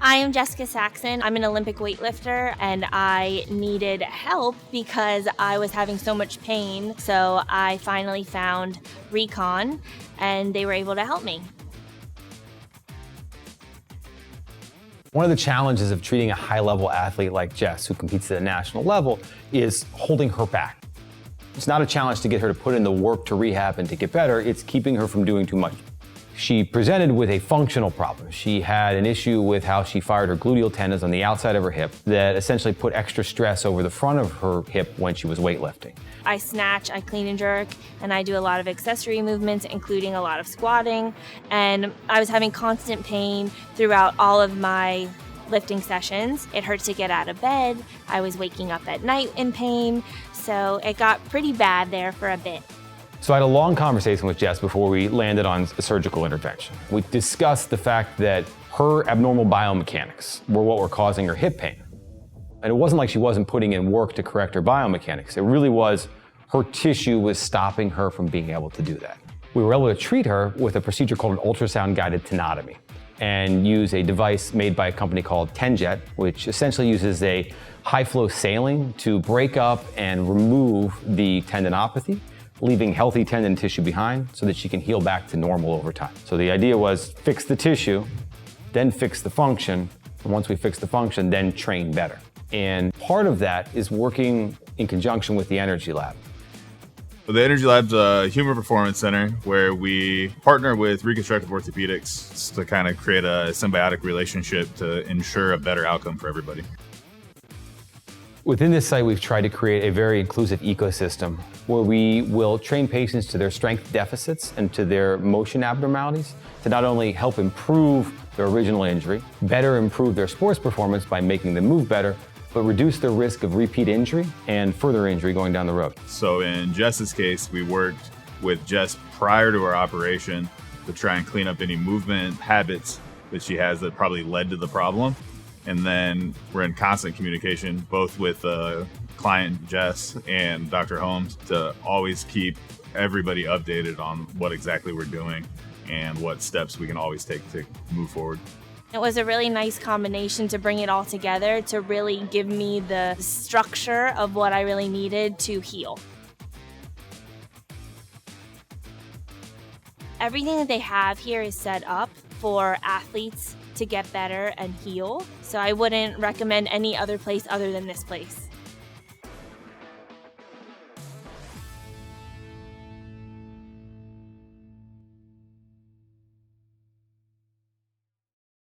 I am Jessica Saxon. I'm an Olympic weightlifter and I needed help because I was having so much pain. So I finally found Recon and they were able to help me. One of the challenges of treating a high-level athlete like Jess, who competes at a national level, is holding her back. It's not a challenge to get her to put in the work to rehab and to get better, it's keeping her from doing too much. She presented with a functional problem. She had an issue with how she fired her gluteal tendons on the outside of her hip that essentially put extra stress over the front of her hip when she was weightlifting. I snatch, I clean and jerk, and I do a lot of accessory movements, including a lot of squatting. And I was having constant pain throughout all of my lifting sessions. It hurt to get out of bed. I was waking up at night in pain. So it got pretty bad there for a bit. So I had a long conversation with Jess before we landed on a surgical intervention. We discussed the fact that her abnormal biomechanics were what were causing her hip pain. And it wasn't like she wasn't putting in work to correct her biomechanics. It really was her tissue was stopping her from being able to do that. We were able to treat her with a procedure called an ultrasound-guided tenotomy and use a device made by a company called TenJet, which essentially uses a high-flow saline to break up and remove the tendinopathy, leaving healthy tendon tissue behind so that she can heal back to normal over time. So the idea was fix the tissue, then fix the function, and once we fix the function, then train better. And part of that is working in conjunction with the Energy Lab. So the Energy Lab's a human performance center where we partner with reconstructive orthopedics to kind of create a symbiotic relationship to ensure a better outcome for everybody. Within this site, we've tried to create a very inclusive ecosystem where we will train patients to their strength deficits and to their motion abnormalities to not only help improve their original injury, better improve their sports performance by making them move better, but reduce their risk of repeat injury and further injury going down the road. So in Jess's case, we worked with Jess prior to her operation to try and clean up any movement habits that she has that probably led to the problem. And then we're in constant communication, both with client Jess and Dr. Holmes, to always keep everybody updated on what exactly we're doing and what steps we can always take to move forward. It was a really nice combination to bring it all together to really give me the structure of what I really needed to heal. Everything that they have here is set up for athletes to get better and heal. So I wouldn't recommend any other place other than this place.